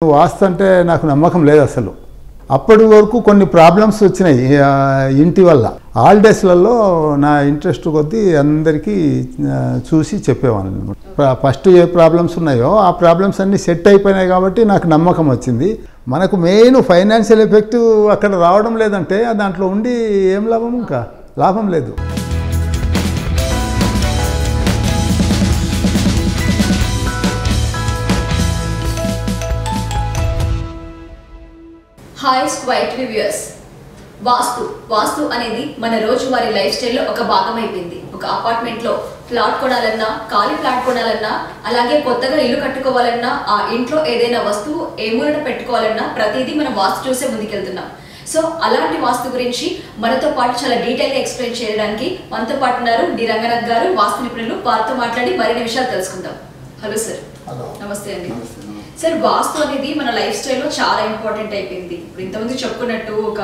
వాస్తు అంటే నాకు నమ్మకం లేదు అసలు. అప్పటి వరకు కొన్ని ప్రాబ్లమ్స్ వచ్చినాయి ఇంటి వల్ల. హాలిడేస్లలో నా ఇంట్రెస్ట్ కొద్దీ అందరికీ చూసి చెప్పేవాళ్ళు. ఫస్ట్ ఏ ప్రాబ్లమ్స్ ఉన్నాయో ఆ ప్రాబ్లమ్స్ అన్నీ సెట్ అయిపోయినాయి కాబట్టి నాకు నమ్మకం వచ్చింది. మనకు మెయిన్ ఫైనాన్షియల్ ఎఫెక్ట్ అక్కడ రావడం లేదంటే దాంట్లో ఉండి ఏం లాభం, ఇంకా లాభం లేదు. Hi స్క్వైట్ reviewers. వాస్తు అనేది మన రోజువారీ లైఫ్ స్టైల్లో ఒక భాగం అయిపోయింది. ఒక అపార్ట్మెంట్లో ఫ్లాట్ కొనాలన్నా, ఖాళీ ఫ్లాట్ కొనాలన్నా, అలాగే కొత్తగా ఇల్లు కట్టుకోవాలన్నా, ఆ ఇంట్లో ఏదైనా వస్తువు ఏ మూలన పెట్టుకోవాలన్నా ప్రతిదీ మనం వాస్తు చూసే ముందుకెళ్తున్నాం. సో అలాంటి వాస్తు గురించి మనతో పాటు చాలా డీటెయిల్గా ఎక్స్ప్లెయిన్ చేయడానికి మనతో పాటు ఉన్నారు డి రంగనాథ్ గారు, వాస్తు నిపుణులు. వారితో మాట్లాడి మరిన్ని విషయాలు తెలుసుకుందాం. Hello sir. నమస్తే అండి. సార్, వాస్తు అనేది మన లైఫ్ స్టైల్లో చాలా ఇంపార్టెంట్ అయిపోయింది. ఇప్పుడు ఇంతకుముందు చెప్పుకున్నట్టు ఒక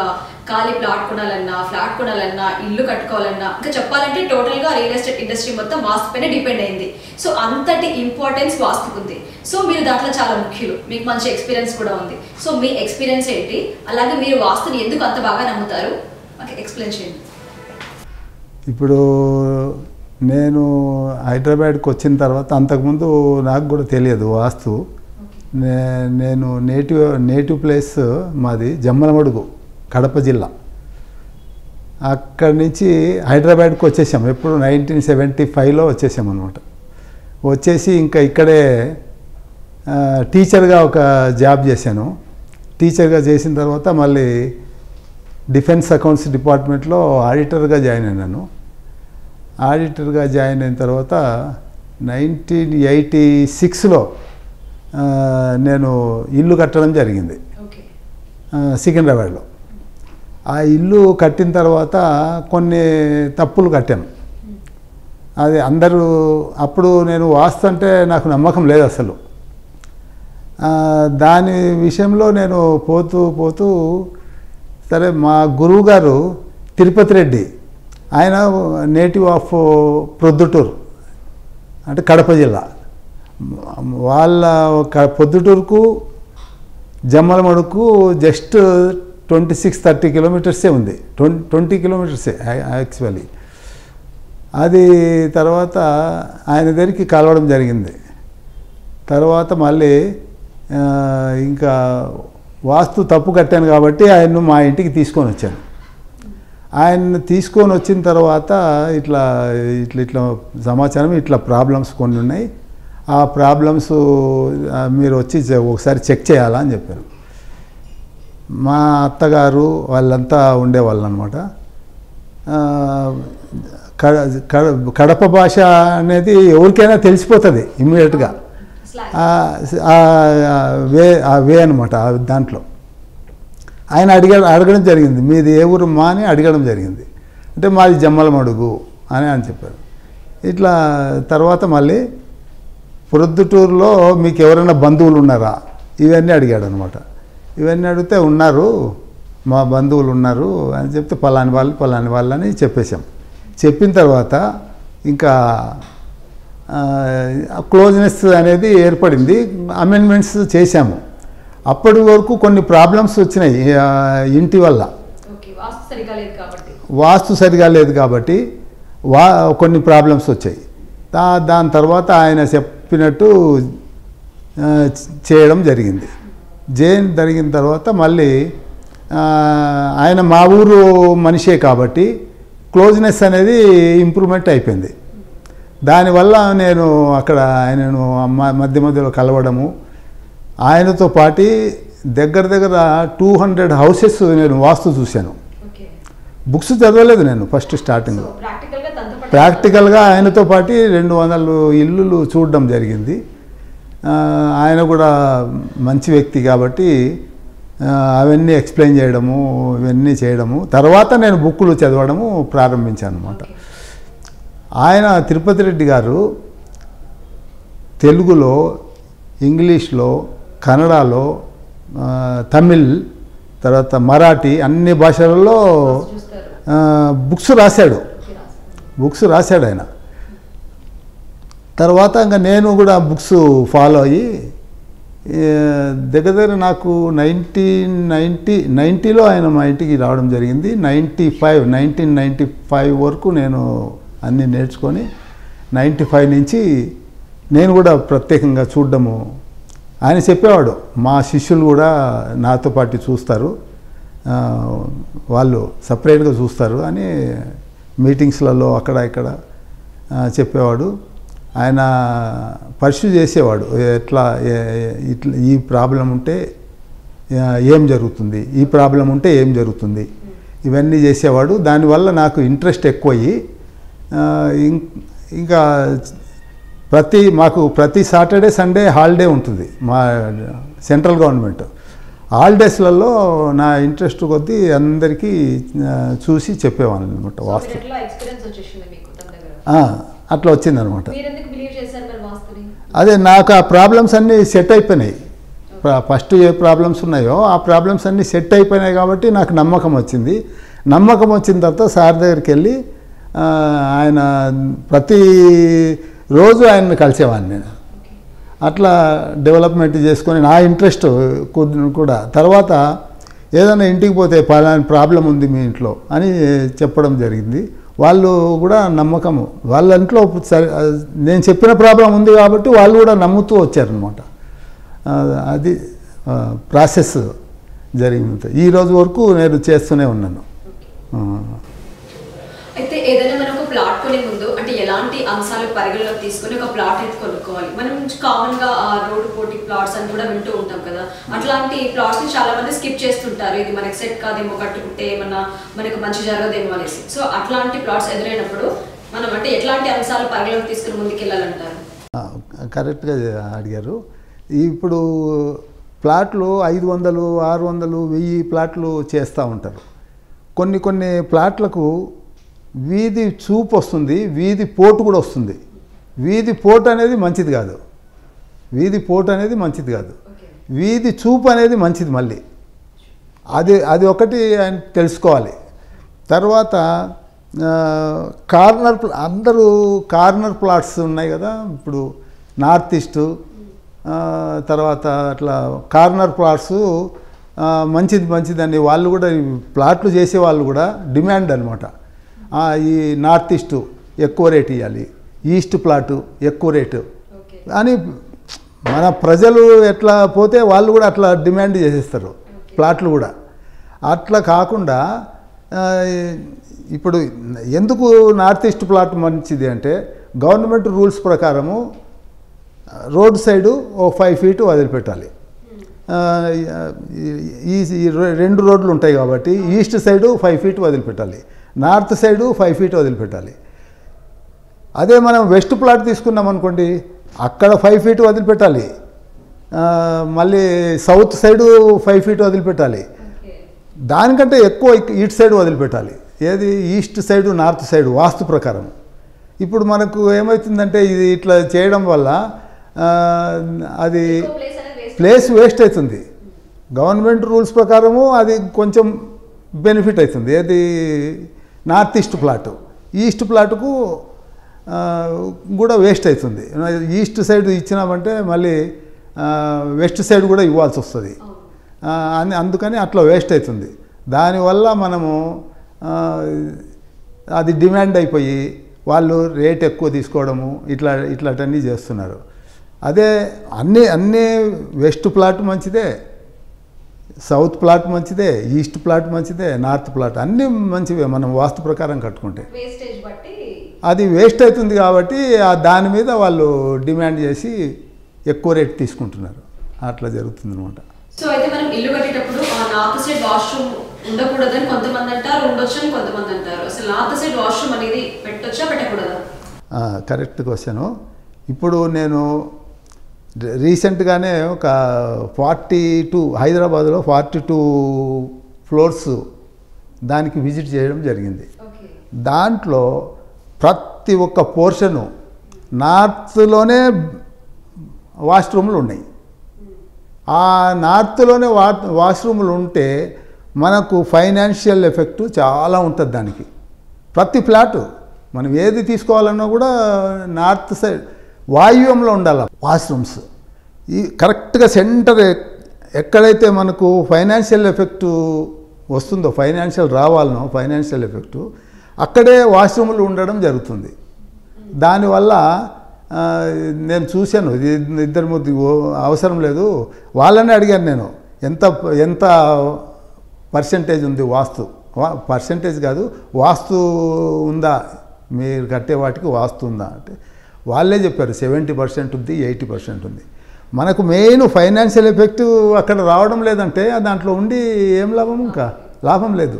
ఖాళీ ఫ్లాట్ కొనాలన్నా, ఇల్లు కట్టుకోవాలన్నా, ఇంకా చెప్పాలంటే టోటల్గా రియల్ ఎస్టేట్ ఇండస్ట్రీ మొత్తం వాస్తు పైన డిపెండ్ అయింది. సో అంతటి ఇంపార్టెన్స్ వాస్తుకు ఉంది. సో మీరు దాంట్లో చాలా ముఖ్యులు, మీకు మంచి ఎక్స్పీరియన్స్ కూడా ఉంది. సో మీ ఎక్స్పీరియన్స్ ఏంటి, అలాగే మీరు వాస్తుని ఎందుకు అంత బాగా నమ్ముతారు, మాకు ఎక్స్ప్లెయిన్ చేయండి. ఇప్పుడు నేను హైదరాబాద్కి వచ్చిన తర్వాత అంతకుముందు నాకు కూడా తెలియదు వాస్తు. నేను నేటివ్ ప్లేస్ మాది జమ్మలమడుగు, కడప జిల్లా. అక్కడి నుంచి హైదరాబాద్కి వచ్చేసాం. ఎప్పుడు 1975లో వచ్చేసాం అనమాట. వచ్చేసి ఇంకా ఇక్కడే టీచర్గా ఒక జాబ్ చేశాను. టీచర్గా చేసిన తర్వాత మళ్ళీ డిఫెన్స్ అకౌంట్స్ డిపార్ట్మెంట్లో ఆడిటర్గా జాయిన్ అయినాను. ఆడిటర్గా జాయిన్ అయిన తర్వాత 1986లో నేను ఇల్లు కట్టడం జరిగింది సికింద్రాబాద్లో. ఆ ఇల్లు కట్టిన తర్వాత కొన్ని తప్పులు కట్టాను. అది అందరూ అప్పుడు నేను వాస్తు అంటే నాకు నమ్మకం లేదు అసలు. దాని విషయంలో నేను పోతూ సరే, మా గురువు గారు తిరుపతి రెడ్డి, ఆయన నేటివ్ ఆఫ్ ప్రొద్దుటూరు, అంటే కడప జిల్లా. వాళ్ళ పొద్దుటూరుకు జమ్మలమడుకు జస్ట్ 26-30 కిలోమీటర్సే ఉంది. 20 కిలోమీటర్సే యాక్చువల్లీ. అది తర్వాత ఆయన దగ్గరికి కలవడం జరిగింది. తర్వాత మళ్ళీ ఇంకా వాస్తు తప్పు కట్టాను కాబట్టి ఆయన్ను మా ఇంటికి తీసుకొని వచ్చాను. ఆయన్ని తీసుకొని వచ్చిన తర్వాత ఇట్లా సమాచారం, ఇట్లా ప్రాబ్లమ్స్ కొన్ని ఉన్నాయి, ఆ ప్రాబ్లమ్స్ మీరు వచ్చి ఒకసారి చెక్ చేయాలా అని చెప్పారు. మా అత్తగారు వాళ్ళంతా ఉండేవాళ్ళు అనమాట. కడప భాష అనేది ఎవరికైనా తెలిసిపోతుంది ఇమ్మీడియట్గా. వే అనమాట దాంట్లో. ఆయన అడగడం జరిగింది, మీది ఏ ఊరు మా అని అడగడం జరిగింది. అంటే మాది జమ్మలమడుగు అని చెప్పారు. ఇట్లా తర్వాత మళ్ళీ ప్రొద్దుటూరులో మీకు ఎవరైనా బంధువులు ఉన్నారా, ఇవన్నీ అడిగాడు అనమాట. ఇవన్నీ అడిగితే ఉన్నారు, మా బంధువులు ఉన్నారు అని చెప్తే పలాని వాళ్ళు అని చెప్పేశాం. చెప్పిన తర్వాత ఇంకా క్లోజ్నెస్ అనేది ఏర్పడింది. అమెండ్మెంట్స్ చేశాము. అప్పటి వరకు కొన్ని ప్రాబ్లమ్స్ వచ్చినాయి ఇంటి వల్ల. వాస్తు సరిగా లేదు కాబట్టి కొన్ని ప్రాబ్లమ్స్ వచ్చాయి. దాని తర్వాత ఆయన చెప్పినట్టు చేయడం జరిగింది. జరిగిన తర్వాత మళ్ళీ ఆయన మా ఊరు మనిషే కాబట్టి క్లోజ్నెస్ అనేది ఇంప్రూవ్మెంట్ అయిపోయింది. దానివల్ల నేను అక్కడ ఆయనను మధ్యలో కలవడము, ఆయనతో పాటు దగ్గర 200 హౌసెస్ నేను వాస్తు చూశాను. బుక్స్ చదవలేదు నేను ఫస్ట్ స్టార్టింగ్లో. ప్రాక్టికల్గా ఆయనతో పాటు 200 ఇల్లులు చూడడం జరిగింది. ఆయన కూడా మంచి వ్యక్తి కాబట్టి అవన్నీ ఎక్స్ప్లెయిన్ చేయడము, ఇవన్నీ చేయడము. తర్వాత నేను బుక్కులు చదవడము ప్రారంభించాను అన్నమాట. ఆయన తిరుపతి రెడ్డి గారు తెలుగులో, ఇంగ్లీష్లో, కన్నడలో, తమిళ్, తర్వాత మరాఠీ, అన్ని భాషలలో బుక్స్ రాశాడు ఆయన. తర్వాత ఇంకా నేను కూడా బుక్స్ ఫాలో అయ్యి దగ్గర దగ్గర నాకు 1990లో ఆయన మా ఇంటికి రావడం జరిగింది. 1995 వరకు నేను అన్నీ నేర్చుకొని 95 నుంచి నేను కూడా ప్రత్యేకంగా చూడడము. ఆయన చెప్పేవాడు మా శిష్యులు కూడా నాతో పాటు చూస్తారు, వాళ్ళు సపరేట్గా చూస్తారు అని మీటింగ్స్లలో అక్కడ ఇక్కడ చెప్పేవాడు. ఆయన పర్స్యూ చేసేవాడు, ఎట్లా ఇట్లా ఈ ప్రాబ్లం ఉంటే ఏం జరుగుతుంది, ఈ ప్రాబ్లం ఉంటే ఏం జరుగుతుంది, ఇవన్నీ చేసేవాడు. దానివల్ల నాకు ఇంట్రెస్ట్ ఎక్కువయ్యి ఇంకా మాకు ప్రతి సాటర్డే సండే హాలిడే ఉంటుంది మా సెంట్రల్ గవర్నమెంట్. హాలిడేస్లలో నా ఇంట్రెస్ట్ కొద్దీ అందరికీ చూసి చెప్పేవాళ్ళు అనమాట. వాస్తు అట్లా వచ్చిందనమాట. అదే నాకు ఆ ప్రాబ్లమ్స్ అన్నీ సెట్ అయిపోయినాయి. ఫస్ట్ ఏ ప్రాబ్లమ్స్ ఉన్నాయో ఆ ప్రాబ్లమ్స్ అన్నీ సెట్ అయిపోయినాయి కాబట్టి నాకు నమ్మకం వచ్చింది. నమ్మకం వచ్చిన తర్వాత సార్ దగ్గరికి వెళ్ళి ఆయన ప్రతి రోజు ఆయన్ని కలిసేవాడిని నేను. అట్లా డెవలప్మెంట్ చేసుకొని నా ఇంట్రెస్ట్ కూడా తర్వాత ఏదైనా ఇంటికి పోతే పలానా ప్రాబ్లం ఉంది మీ ఇంట్లో అని చెప్పడం జరిగింది. వాళ్ళు కూడా నమ్మకము, వాళ్ళ ఇంట్లో నేను చెప్పిన ప్రాబ్లం ఉంది కాబట్టి వాళ్ళు కూడా నమ్ముతూ వచ్చారనమాట. అది ప్రాసెస్ జరిగింది. ఈ రోజు వరకు నేను చేస్తూనే ఉన్నాను. అయితే ఏదైనా మనం ఒక ప్లాట్ కొనే ముందు అంటే ఎలాంటి అంశాలు పరిగణలోకి తీసుకొని ఒక ప్లాట్ అయితే కొనుక్కోవాలి? మనం కామన్గా రోడ్ పోటీ ప్లాట్స్ అని కూడా వింటూ ఉంటాం కదా, అట్లాంటి ప్లాట్స్ని చాలా మంది స్కిప్ చేస్తుంటారు. ఇది మనకి సెట్ కాదేమో, కట్టుకుంటే ఏమన్నా మనకు మంచి జరగదేమో అనేసి. సో అట్లాంటి ప్లాట్స్ ఎదురైనప్పుడు మనం అంటే ఎట్లాంటి అంశాలు పరిగణలోకి తీసుకుని ముందుకెళ్ళాలంటారు? కరెక్ట్గా అడిగారు. ఇప్పుడు ప్లాట్లు 500, 600, 1000 ప్లాట్లు చేస్తూ ఉంటారు. కొన్ని ప్లాట్లకు వీధి చూపు వస్తుంది, వీధి పోటు కూడా వస్తుంది. వీధి పోటు అనేది మంచిది కాదు, వీధి చూపు అనేది మంచిది. మళ్ళీ అది ఒకటి ఆయన తెలుసుకోవాలి. తర్వాత అందరూ కార్నర్ ప్లాట్స్ ఉన్నాయి కదా ఇప్పుడు నార్త్ ఈస్ట్, తర్వాత అట్లా కార్నర్ ప్లాట్స్ మంచిదని వాళ్ళు కూడా ప్లాట్లు చేసే వాళ్ళు కూడా డిమాండ్ అనమాట. ఈ నార్త్ ఈస్ట్ ఎక్కువ రేట్ ఇవ్వాలి, ఈస్ట్ ప్లాటు ఎక్కువ రేటు అని మన ప్రజలు ఎట్లా పోతే వాళ్ళు కూడా అట్లా డిమాండ్ చేసేస్తారు ప్లాట్లు కూడా. అట్లా కాకుండా ఇప్పుడు ఎందుకు నార్త్ ఈస్ట్ ప్లాట్ మంచిది అంటే గవర్నమెంట్ రూల్స్ ప్రకారము రోడ్ సైడు ఓ 5 feet వదిలిపెట్టాలి. ఈ 2 రోడ్లు ఉంటాయి కాబట్టి ఈస్ట్ సైడు 5 feet వదిలిపెట్టాలి, నార్త్ సైడు 5 feet వదిలిపెట్టాలి. అదే మనం వెస్ట్ ప్లాట్ తీసుకున్నాం అనుకోండి, అక్కడ 5 feet వదిలిపెట్టాలి, మళ్ళీ సౌత్ సైడు 5 feet వదిలిపెట్టాలి, దానికంటే ఎక్కువ ఇటు సైడ్ వదిలిపెట్టాలి. ఏది ఈస్ట్ సైడు నార్త్ సైడు వాస్తు ప్రకారం. ఇప్పుడు మనకు ఏమవుతుందంటే ఇది ఇట్లా చేయడం వల్ల అది ప్లేస్ వేస్ట్ అవుతుంది. గవర్నమెంట్ రూల్స్ ప్రకారము అది కొంచెం బెనిఫిట్ అవుతుంది. ఏది నార్త్ ఈస్ట్ ప్లాటు, ఈస్ట్ ప్లాటుకు కూడా వేస్ట్ అవుతుంది. ఈస్ట్ సైడ్ ఇచ్చినామంటే మళ్ళీ వెస్ట్ సైడ్ కూడా ఇవ్వాల్సి వస్తుంది. అందుకని అట్లా వేస్ట్ అవుతుంది. దానివల్ల మనము అది డిమాండ్ అయిపోయి వాళ్ళు రేట్ ఎక్కువ తీసుకోవడము ఇట్లాంటివన్నీ చేస్తున్నారు. అదే అన్నీ వెస్ట్ ప్లాట్ మంచిదే, సౌత్ ప్లాట్ మంచిదే, ఈస్ట్ ప్లాట్ మంచిదే, నార్త్ ప్లాట్ అన్నీ మంచివే. మనం వాస్తు ప్రకారం కట్టుకుంటే అది వేస్ట్ అవుతుంది కాబట్టి దాని మీద వాళ్ళు డిమాండ్ చేసి ఎక్కువ రేట్ తీసుకుంటున్నారు. అట్లా జరుగుతుంది అనమాట. సో అయితే మనం ఇల్లు కట్టేటప్పుడు నార్త్ సైడ్ వాష్రూమ్ ఉండకూడదని కొంతమంది అంటారు, ఉండొచ్చు అని కొంతమంది అంటారు. అసలు నార్త్ సైడ్ వాష్రూమ్ అనేది పెట్టొచ్చా పెట్టకూడదా? Correct question. ఇప్పుడు నేను రీసెంట్గానే ఒక 42 హైదరాబాద్లో 42 ఫ్లోర్స్ దానికి విజిట్ చేయడం జరిగింది. దాంట్లో ప్రతి ఒక్క పోర్షను నార్త్లోనే వాష్రూమ్లు ఉన్నాయి. ఆ నార్త్లోనే వాష్రూమ్లు ఉంటే మనకు ఫైనాన్షియల్ ఎఫెక్ట్ చాలా ఉంటుంది దానికి. ప్రతి ఫ్లాటు మనం ఏది తీసుకోవాలన్నా కూడా నార్త్ సైడ్ వాయువ్యంలో ఉండాలి వాష్రూమ్స్. ఈ కరెక్ట్గా సెంటర్ ఎక్కడైతే మనకు ఫైనాన్షియల్ ఎఫెక్టు వస్తుందో, ఫైనాన్షియల్ రావాలనో ఫైనాన్షియల్ ఎఫెక్టు, అక్కడే వాష్రూములు ఉండడం జరుగుతుంది. దానివల్ల నేను చూశాను, ఇద్దరు ముగ్గురు అవసరం లేదు. వాళ్ళని అడిగాను నేను, ఎంత పర్సెంటేజ్ ఉంది వాస్తు, పర్సెంటేజ్ కాదు వాస్తు ఉందా, మీరు కట్టే వాటికి వాస్తు ఉందా అంటే వాళ్ళే చెప్పారు 70% ఉంది, 80% ఉంది. మనకు మెయిన్ ఫైనాన్షియల్ ఎఫెక్ట్ అక్కడ రావడం లేదంటే దాంట్లో ఉండి ఏం లాభం, ఇంకా లాభం లేదు.